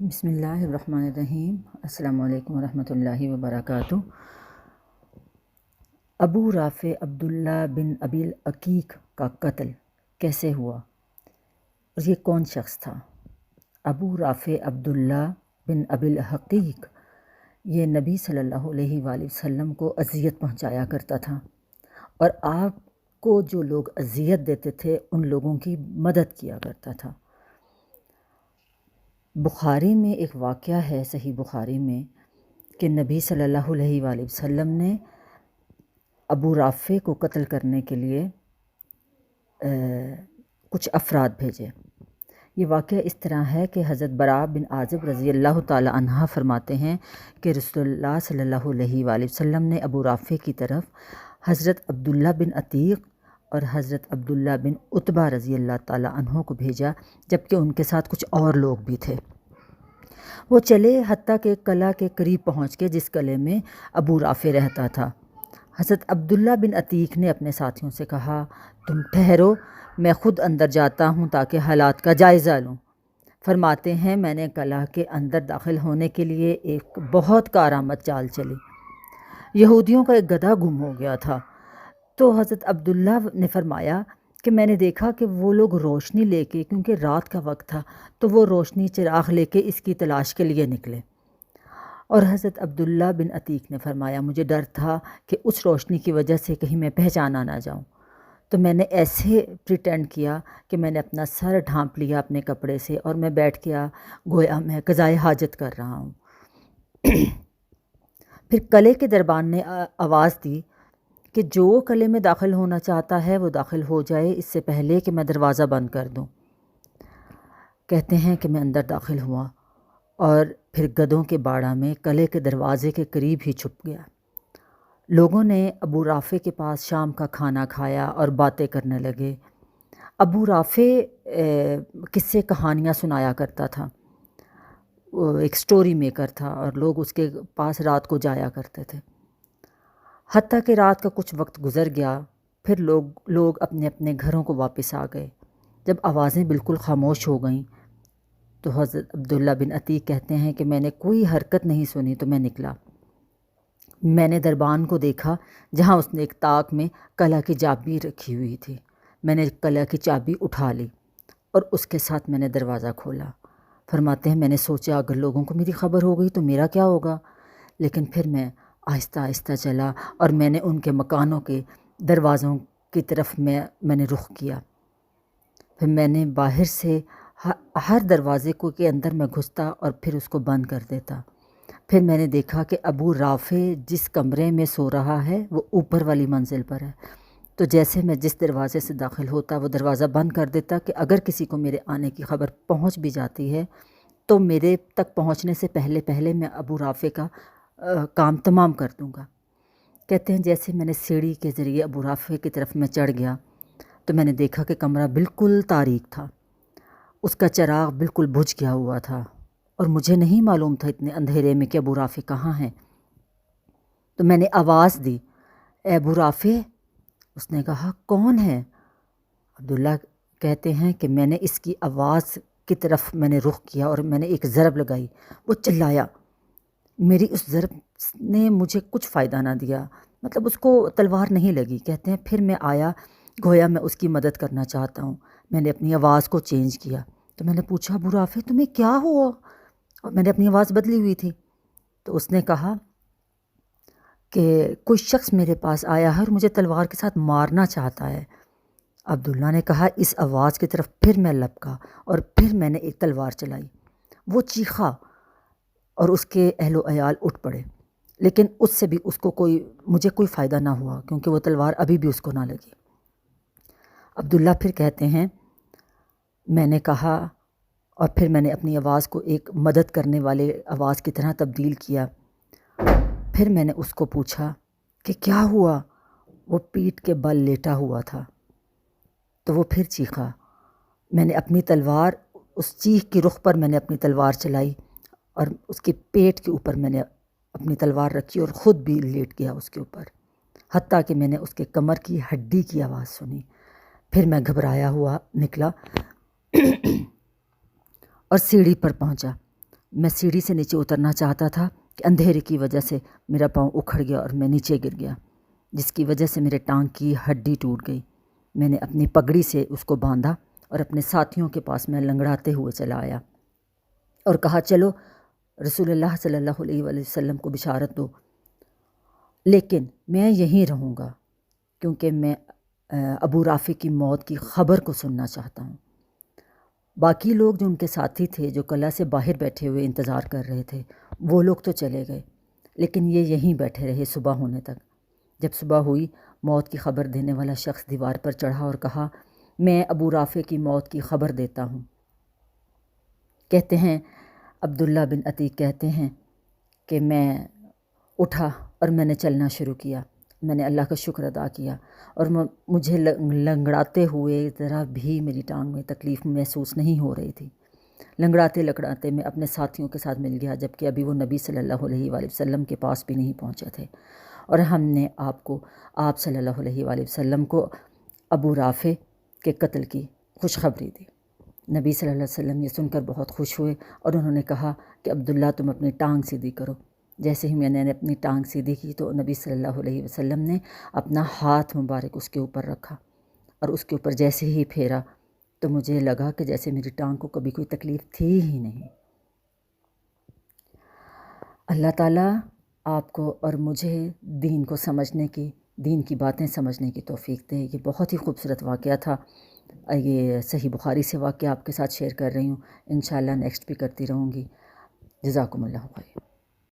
بسم اللہ الرحمن الرحیم۔ السلام علیکم ورحمۃ اللہ وبرکاتہ۔ ابو رافع عبداللہ بن ابی العقیق کا قتل کیسے ہوا اور یہ کون شخص تھا؟ ابو رافع عبداللہ بن ابی العقیق یہ نبی صلی اللہ علیہ وآلہ وسلم کو اذیت پہنچایا کرتا تھا، اور آپ کو جو لوگ اذیت دیتے تھے ان لوگوں کی مدد کیا کرتا تھا۔ بخاری میں ایک واقعہ ہے، صحیح بخاری میں، کہ نبی صلی اللہ علیہ وآلہ وسلم نے ابو رافع کو قتل کرنے کے لیے کچھ افراد بھیجے۔ یہ واقعہ اس طرح ہے کہ حضرت براء بن عازب رضی اللہ تعالی عنہ فرماتے ہیں کہ رسول اللہ صلی اللہ علیہ وآلہ وسلم نے ابو رافع کی طرف حضرت عبداللہ بن عتیق اور حضرت عبداللہ بن عتبہ رضی اللہ تعالی عنہ کو بھیجا، جبکہ ان کے ساتھ کچھ اور لوگ بھی تھے۔ وہ چلے حتیٰ کہ قلعہ کے قریب پہنچ کے جس قلعے میں ابو رافع رہتا تھا۔ حضرت عبداللہ بن عتیق نے اپنے ساتھیوں سے کہا، تم ٹھہرو، میں خود اندر جاتا ہوں تاکہ حالات کا جائزہ لوں۔ فرماتے ہیں میں نے قلعہ کے اندر داخل ہونے کے لیے ایک بہت کارآمد چال چلی۔ یہودیوں کا ایک گدھا گم ہو گیا تھا، تو حضرت عبداللہ نے فرمایا کہ میں نے دیکھا کہ وہ لوگ روشنی لے کے، کیونکہ رات کا وقت تھا تو وہ روشنی چراغ لے کے اس کی تلاش کے لیے نکلے۔ اور حضرت عبداللہ بن عتیق نے فرمایا مجھے ڈر تھا کہ اس روشنی کی وجہ سے کہیں میں پہچانا نہ جاؤں، تو میں نے ایسے پریٹینڈ کیا کہ میں نے اپنا سر ڈھانپ لیا اپنے کپڑے سے، اور میں بیٹھ گیا گویا میں قضائے حاجت کر رہا ہوں۔ پھر قلعے کے دربان نے آواز دی کہ جو قلعے میں داخل ہونا چاہتا ہے وہ داخل ہو جائے، اس سے پہلے کہ میں دروازہ بند کر دوں۔ کہتے ہیں کہ میں اندر داخل ہوا اور پھر گدھوں کے باڑہ میں قلعے کے دروازے کے قریب ہی چھپ گیا۔ لوگوں نے ابو رافع کے پاس شام کا کھانا کھایا اور باتیں کرنے لگے۔ ابو رافع قصے کہانیاں سنایا کرتا تھا، وہ ایک سٹوری میکر تھا، اور لوگ اس کے پاس رات کو جایا کرتے تھے۔ حتیٰ کہ رات کا کچھ وقت گزر گیا، پھر لوگ اپنے اپنے گھروں کو واپس آ گئے۔ جب آوازیں بالکل خاموش ہو گئیں تو حضرت عبداللہ بن عتیق کہتے ہیں کہ میں نے کوئی حرکت نہیں سنی تو میں نکلا۔ میں نے دربان کو دیکھا جہاں اس نے ایک طاق میں قلعہ کی چابی رکھی ہوئی تھی۔ میں نے قلعہ کی چابی اٹھا لی اور اس کے ساتھ میں نے دروازہ کھولا۔ فرماتے ہیں میں نے سوچا اگر لوگوں کو میری خبر ہو گئی تو میرا کیا ہوگا، لیکن پھر میں آہستہ آہستہ چلا اور میں نے ان کے مکانوں کے دروازوں کی طرف میں نے رخ کیا۔ پھر میں نے باہر سے ہر دروازے کے اندر میں گھستا اور پھر اس کو بند کر دیتا۔ پھر میں نے دیکھا کہ ابو رافع جس کمرے میں سو رہا ہے وہ اوپر والی منزل پر ہے، تو جیسے میں جس دروازے سے داخل ہوتا وہ دروازہ بند کر دیتا کہ اگر کسی کو میرے آنے کی خبر پہنچ بھی جاتی ہے تو میرے تک پہنچنے سے پہلے میں ابو رافع کا کام تمام کر دوں گا۔ کہتے ہیں جیسے میں نے سیڑھی کے ذریعے ابو رافع کی طرف میں چڑھ گیا تو میں نے دیکھا کہ کمرہ بالکل تاریک تھا، اس کا چراغ بالکل بجھ گیا ہوا تھا، اور مجھے نہیں معلوم تھا اتنے اندھیرے میں کہ ابو رافع کہاں ہیں۔ تو میں نے آواز دی، اے ابو رافع؟ اس نے کہا کون ہے؟ عبداللہ کہتے ہیں کہ میں نے اس کی آواز کی طرف میں نے رخ کیا اور میں نے ایک ضرب لگائی، وہ چلایا۔ میری اس ضرب نے مجھے کچھ فائدہ نہ دیا، مطلب اس کو تلوار نہیں لگی۔ کہتے ہیں پھر میں آیا گویا میں اس کی مدد کرنا چاہتا ہوں، میں نے اپنی آواز کو چینج کیا۔ تو میں نے پوچھا ابو رافع تمہیں کیا ہوا؟ اور میں نے اپنی آواز بدلی ہوئی تھی۔ تو اس نے کہا کہ کوئی شخص میرے پاس آیا ہے اور مجھے تلوار کے ساتھ مارنا چاہتا ہے۔ عبداللہ نے کہا اس آواز کی طرف پھر میں لپکا اور پھر میں نے ایک تلوار چلائی۔ وہ چیخا اور اس کے اہل و عیال اٹھ پڑے، لیکن اس سے بھی مجھے کوئی فائدہ نہ ہوا کیونکہ وہ تلوار ابھی بھی اس کو نہ لگی۔ عبداللہ پھر کہتے ہیں میں نے کہا اور پھر میں نے اپنی آواز کو ایک مدد کرنے والے آواز کی طرح تبدیل کیا۔ پھر میں نے اس کو پوچھا کہ کیا ہوا؟ وہ پیٹھ کے بل لیٹا ہوا تھا، تو وہ پھر چیخا۔ میں نے اپنی تلوار اس چیخ کی رخ پر میں نے اپنی تلوار چلائی اور اس کے پیٹ کے اوپر میں نے اپنی تلوار رکھی اور خود بھی لیٹ گیا اس کے اوپر، حتیٰ کہ میں نے اس کے کمر کی ہڈی کی آواز سنی۔ پھر میں گھبرایا ہوا نکلا اور سیڑھی پر پہنچا میں سیڑھی سے نیچے اترنا چاہتا تھا کہ اندھیرے کی وجہ سے میرا پاؤں اکھڑ گیا اور میں نیچے گر گیا، جس کی وجہ سے میرے ٹانگ کی ہڈی ٹوٹ گئی۔ میں نے اپنی پگڑی سے اس کو باندھا اور اپنے ساتھیوں کے پاس میں لنگڑاتے ہوئے چلا آیا اور کہا چلو رسول اللہ صلی اللہ علیہ وآلہ وسلم کو بشارت دو، لیکن میں یہیں رہوں گا کیونکہ میں ابو رافع کی موت کی خبر کو سننا چاہتا ہوں۔ باقی لوگ جو ان کے ساتھی تھے جو قلعہ سے باہر بیٹھے ہوئے انتظار کر رہے تھے وہ لوگ تو چلے گئے، لیکن یہ یہیں بیٹھے رہے صبح ہونے تک۔ جب صبح ہوئی موت کی خبر دینے والا شخص دیوار پر چڑھا اور کہا میں ابو رافع کی موت کی خبر دیتا ہوں۔ کہتے ہیں عبداللہ بن عتیق کہتے ہیں کہ میں اٹھا اور میں نے چلنا شروع کیا۔ میں نے اللہ کا شکر ادا کیا اور مجھے لنگڑاتے ہوئے ذرا بھی میری ٹانگ میں تکلیف محسوس نہیں ہو رہی تھی۔ لنگڑاتے لکڑاتے میں اپنے ساتھیوں کے ساتھ مل گیا، جبکہ ابھی وہ نبی صلی اللہ علیہ وآلہ وسلم کے پاس بھی نہیں پہنچے تھے، اور ہم نے آپ صلی اللہ علیہ وآلہ وسلم کو ابو رافع کے قتل کی خوشخبری دی۔ نبی صلی اللہ علیہ وسلم یہ سن کر بہت خوش ہوئے اور انہوں نے کہا کہ عبداللہ تم اپنی ٹانگ سیدھی کرو۔ جیسے ہی میں نے اپنی ٹانگ سیدھی کی تو نبی صلی اللہ علیہ وسلم نے اپنا ہاتھ مبارک اس کے اوپر رکھا اور اس کے اوپر جیسے ہی پھیرا تو مجھے لگا کہ جیسے میری ٹانگ کو کبھی کوئی تکلیف تھی ہی نہیں۔ اللہ تعالیٰ آپ کو اور مجھے دین کو سمجھنے کی، دین کی باتیں سمجھنے کی توفیق دے۔ یہ بہت ہی خوبصورت واقعہ تھا، یہ صحیح بخاری سے واقعہ آپ کے ساتھ شیئر کر رہی ہوں، انشاءاللہ نیکسٹ بھی کرتی رہوں گی۔ جزاکم اللہ خیر۔